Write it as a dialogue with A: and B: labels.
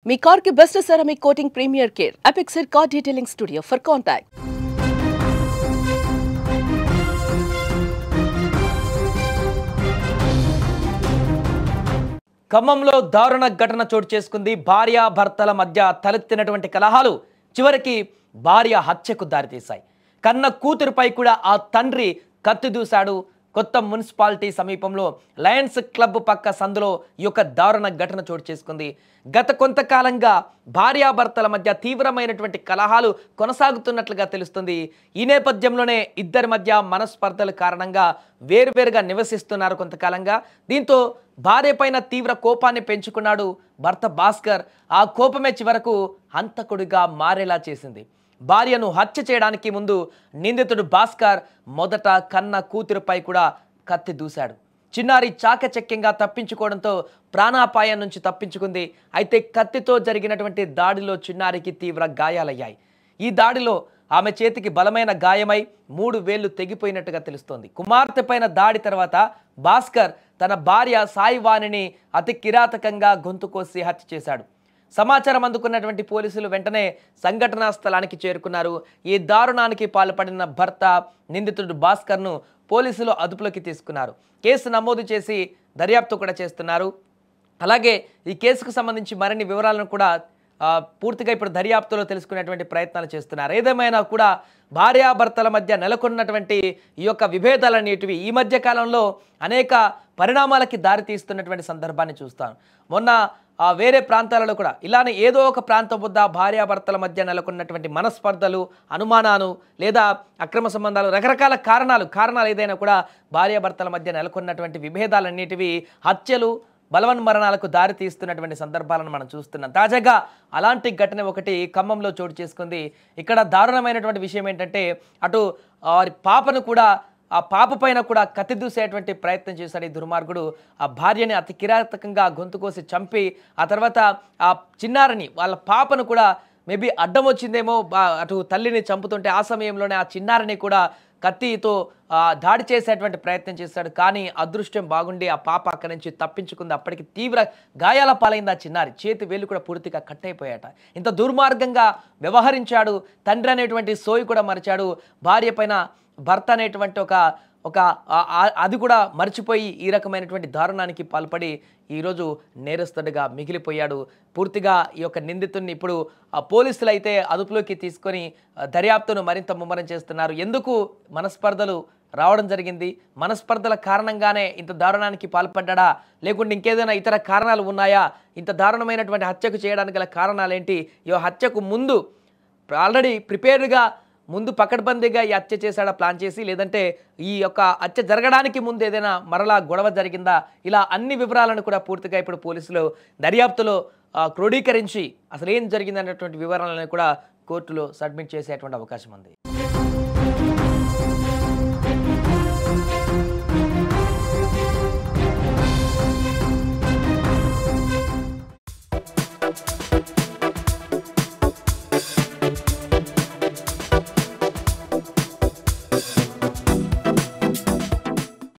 A: మీ car కి best ceramic coating premier care apexer car detailing studio for contact.
B: ఖమ్మంలో దారుణ ఘటన చోటు చేసుకుంది. భార్య భర్తల మధ్య తలెత్తినటువంటి కలహాలు చివరికి భార్య హత్యకు దారితీశాయి. కన్న కూతురుపై కూడా ఆ తండ్రి కత్తి దూశాడు. కొత్త మున్సిపాలిటీ సమీపంలో లయన్స్ క్లబ్ పక్క సందులో ఈ యొక్క దారుణ ఘటన చోటు చేసుకుంది. గత కొంతకాలంగా భార్యాభర్తల మధ్య తీవ్రమైనటువంటి కలహాలు కొనసాగుతున్నట్లుగా తెలుస్తుంది. ఈ నేపథ్యంలోనే ఇద్దరి మధ్య మనస్పర్ధల కారణంగా వేరువేరుగా నివసిస్తున్నారు కొంతకాలంగా. దీంతో భార్య పైన తీవ్ర కోపాన్ని పెంచుకున్నాడు భర్త భాస్కర్. ఆ కోపమే చివరకు హంతకుడిగా మారేలా చేసింది. భార్యను హత్య చేయడానికి ముందు నిందితుడు భాస్కర్ మొదట కన్న కూతురుపై కూడా కత్తి దూశాడు. చిన్నారి చాకచక్యంగా తప్పించుకోవడంతో ప్రాణాపాయం నుంచి తప్పించుకుంది. అయితే కత్తితో జరిగినటువంటి దాడిలో చిన్నారికి తీవ్ర గాయాలయ్యాయి. ఈ దాడిలో ఆమె చేతికి బలమైన గాయమై 3 వేళ్లు తెగిపోయినట్టుగా తెలుస్తోంది. కుమార్తె పైన దాడి తర్వాత భాస్కర్ తన భార్య సాయివాణిని అతి కిరాతకంగా గొంతు కోసి హత్య చేశాడు. సమాచారం అందుకున్నటువంటి పోలీసులు వెంటనే సంఘటనా స్థలానికి చేరుకున్నారు. ఈ దారుణానికి పాల్పడిన భర్త నిందితుడు భాస్కర్ను పోలీసులు అదుపులోకి తీసుకున్నారు. కేసు నమోదు చేసి దర్యాప్తు కూడా చేస్తున్నారు. అలాగే ఈ కేసుకు సంబంధించి మరిన్ని వివరాలను కూడా పూర్తిగా ఇప్పుడు దర్యాప్తులో తెలుసుకునేటువంటి ప్రయత్నాలు చేస్తున్నారు. ఏదేమైనా కూడా భార్యాభర్తల మధ్య నెలకొన్నటువంటి ఈ యొక్క విభేదాలనేటివి ఈ మధ్య కాలంలో అనేక పరిణామాలకి దారితీస్తున్నటువంటి సందర్భాన్ని చూస్తాను. మొన్న వేరే ప్రాంతాలలో కూడా ఇలానే ఏదో ఒక ప్రాంతం వద్ద భార్యాభర్తల మధ్య నెలకొన్నటువంటి మనస్పర్ధలు, అనుమానాలు లేదా అక్రమ సంబంధాలు, రకరకాల కారణాలు ఏదైనా కూడా భార్యాభర్తల మధ్య నెలకొన్నటువంటి విభేదాలన్నిటివి హత్యలు, బలవన్మరణాలకు దారి తీస్తున్నటువంటి సందర్భాలను మనం చూస్తున్నాం. తాజాగా అలాంటి ఘటన ఒకటి ఖమ్మంలో చోటు చేసుకుంది. ఇక్కడ దారుణమైనటువంటి విషయం ఏంటంటే అటు వారి పాపను కూడా ఆ పాప పైన కూడా కత్తి దూసేటువంటి ప్రయత్నం చేశాడు ఈ దుర్మార్గుడు. ఆ భార్యని అతి కిరాతకంగా గొంతు కోసి చంపి ఆ తర్వాత ఆ చిన్నారిని వాళ్ళ పాపను కూడా మేబీ అడ్డం వచ్చిందేమో అటు తల్లిని చంపుతుంటే ఆ సమయంలోనే ఆ చిన్నారిని కూడా కత్తితో దాడి చేసేటువంటి ప్రయత్నం చేశాడు. కానీ అదృష్టం బాగుండి ఆ పాప అక్కడి నుంచి తప్పించుకుంది. అప్పటికి తీవ్ర గాయాల పాలైంది ఆ చిన్నారి. చేతి వేలు కూడా పూర్తిగా కట్ అయిపోయాట. ఇంత దుర్మార్గంగా వ్యవహరించాడు. తండ్రి అనేటువంటి సోయి కూడా మరిచాడు. భార్య పైన భర్త అనేటువంటి ఒక అది కూడా మర్చిపోయి ఈ రకమైనటువంటి దారుణానికి పాల్పడి ఈరోజు నేరస్తుడిగా మిగిలిపోయాడు. పూర్తిగా ఈ యొక్క నిందితుడిని ఇప్పుడు పోలీసులు అయితే అదుపులోకి తీసుకొని దర్యాప్తును మరింత ముమ్మరం చేస్తున్నారు. ఎందుకు మనస్పర్ధలు రావడం జరిగింది, మనస్పర్ధల కారణంగానే ఇంత దారుణానికి పాల్పడ్డా లేకుంటే ఇంకేదైనా ఇతర కారణాలు ఉన్నాయా, ఇంత దారుణమైనటువంటి హత్యకు చేయడానికి గల కారణాలేంటి, ఈ హత్యకు ముందు ఆల్రెడీ ప్రిపేర్డ్గా ముందు పకడ్బందీగా ఈ హత్య చేశాడా ప్లాన్ చేసి, లేదంటే ఈ యొక్క హత్య జరగడానికి ముందు ఏదైనా మరలా గొడవ జరిగిందా, ఇలా అన్ని వివరాలను కూడా పూర్తిగా ఇప్పుడు పోలీసులు దర్యాప్తులో క్రోడీకరించి అసలు ఏం జరిగిందనేటువంటి వివరాలను కూడా కోర్టులో సబ్మిట్ చేసేటువంటి అవకాశం ఉంది.